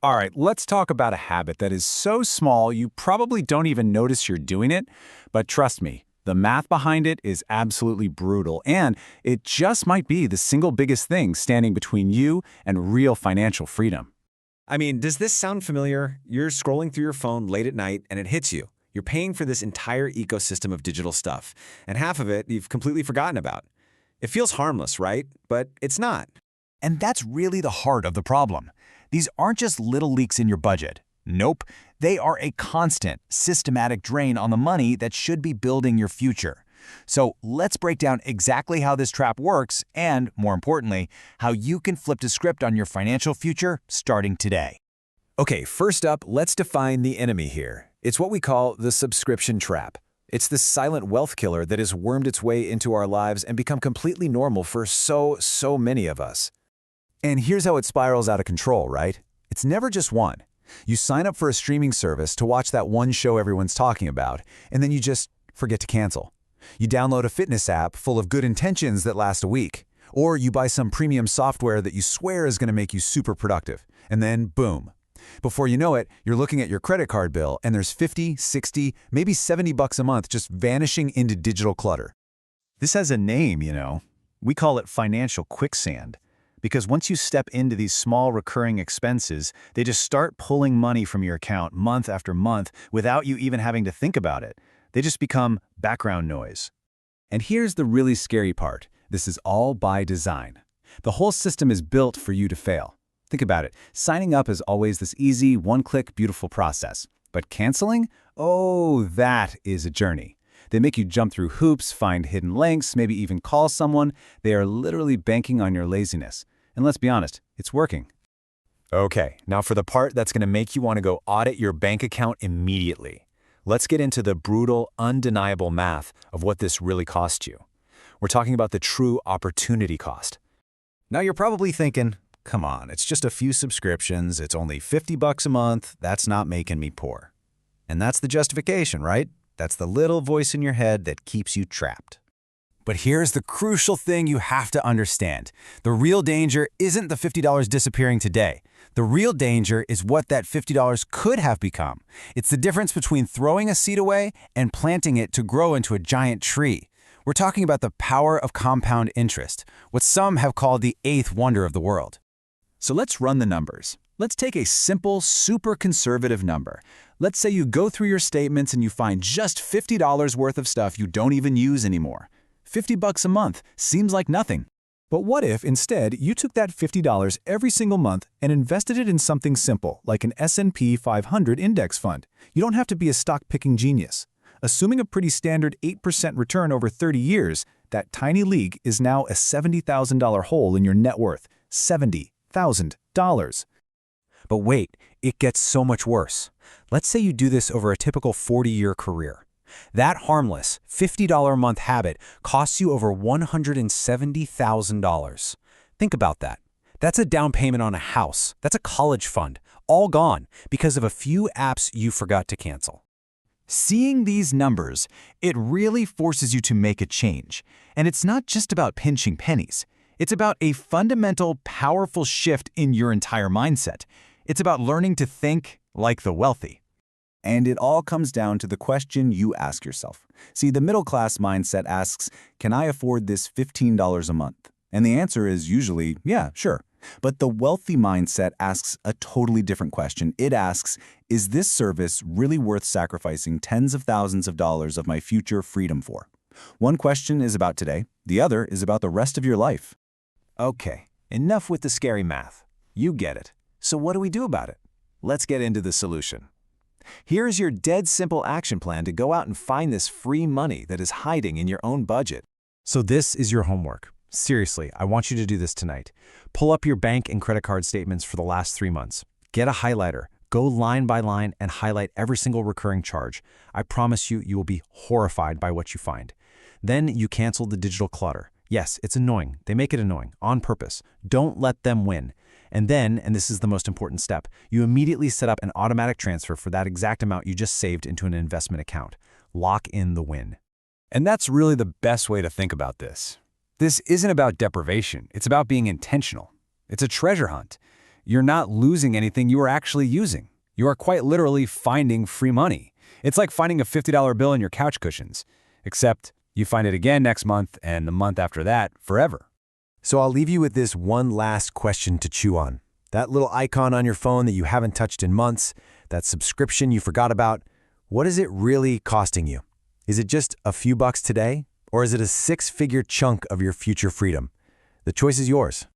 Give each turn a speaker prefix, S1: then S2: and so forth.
S1: All right, let's talk about a habit that is so small you probably don't even notice you're doing it. But trust me, the math behind it is absolutely brutal, and it just might be the single biggest thing standing between you and real financial freedom.
S2: I mean, does this sound familiar? You're scrolling through your phone late at night and it hits you. You're paying for this entire ecosystem of digital stuff, and half of it you've completely forgotten about. It feels harmless, right? But it's not.
S3: And that's really the heart of the problem. These aren't just little leaks in your budget. Nope, they are a constant, systematic drain on the money that should be building your future. So let's break down exactly how this trap works and, more importantly, how you can flip the script on your financial future starting today.
S2: Okay, first up, let's define the enemy here. It's what we call the subscription trap. It's the silent wealth killer that has wormed its way into our lives and become completely normal for so many of us. And here's how it spirals out of control, right? It's never just one. You sign up for a streaming service to watch that one show everyone's talking about, and then you just forget to cancel. You download a fitness app full of good intentions that last a week. Or you buy some premium software that you swear is going to make you super productive. And then, boom. Before you know it, you're looking at your credit card bill, and there's 50, 60, maybe $70 a month just vanishing into digital clutter.
S3: This has a name, We call it financial quicksand. Because once you step into these small recurring expenses, they just start pulling money from your account month after month without you even having to think about it. They just become background noise.
S1: And here's the really scary part. This is all by design. The whole system is built for you to fail. Think about it. Signing up is always this easy, one-click, beautiful process. But canceling? Oh, that is a journey. They make you jump through hoops, find hidden links, maybe even call someone. They are literally banking on your laziness. And let's be honest, it's working.
S2: Okay, now for the part that's going to make you want to go audit your bank account immediately. Let's get into the brutal, undeniable math of what this really costs you. We're talking about the true opportunity cost.
S3: Now you're probably thinking, come on, it's just a few subscriptions, it's only $50 a month, that's not making me poor. And that's the justification, right? That's the little voice in your head that keeps you trapped.
S1: But here's the crucial thing you have to understand. The real danger isn't the $50 disappearing today. The real danger is what that $50 could have become. It's the difference between throwing a seed away and planting it to grow into a giant tree. We're talking about the power of compound interest, what some have called the eighth wonder of the world. So let's run the numbers. Let's take a simple, super conservative number. Let's say you go through your statements and you find just $50 worth of stuff you don't even use anymore. $50 a month seems like nothing. But what if instead you took that $50 every single month and invested it in something simple like an S&P 500 index fund? You don't have to be a stock-picking genius. Assuming a pretty standard 8% return over 30 years, that tiny leak is now a $70,000 hole in your net worth. $70,000. But wait, it gets so much worse. Let's say you do this over a typical 40-year career. That harmless $50 a month habit costs you over $170,000. Think about that. That's a down payment on a house. That's a college fund. All gone because of a few apps you forgot to cancel. Seeing these numbers, it really forces you to make a change. And it's not just about pinching pennies. It's about a fundamental, powerful shift in your entire mindset. It's about learning to think like the wealthy. And it all comes down to the question you ask yourself. See, the middle-class mindset asks, can I afford this $15 a month? And the answer is usually, yeah, sure. But the wealthy mindset asks a totally different question. It asks, is this service really worth sacrificing tens of thousands of dollars of my future freedom for? One question is about today. The other is about the rest of your life. Okay, enough with the scary math. You get it. So what do we do about it? Let's get into the solution. Here's your dead simple action plan to go out and find this free money that is hiding in your own budget. So this is your homework. Seriously, I want you to do this tonight. Pull up your bank and credit card statements for the last 3 months. Get a highlighter. Go line by line and highlight every single recurring charge. I promise you, you will be horrified by what you find. Then you cancel the digital clutter. Yes, it's annoying. They make it annoying on purpose. Don't let them win. And then, and this is the most important step, you immediately set up an automatic transfer for that exact amount you just saved into an investment account. Lock in the win. And that's really the best way to think about this. This isn't about deprivation. It's about being intentional. It's a treasure hunt. you're not losing anything you are actually using. You are quite literally finding free money. It's like finding a $50 bill in your couch cushions, except you find it again next month and the month after that forever.
S2: So I'll leave you with this one last question to chew on. That little icon on your phone that you haven't touched in months, that subscription you forgot about, what is it really costing you? Is it just a few bucks today, or is it a six-figure chunk of your future freedom? The choice is yours.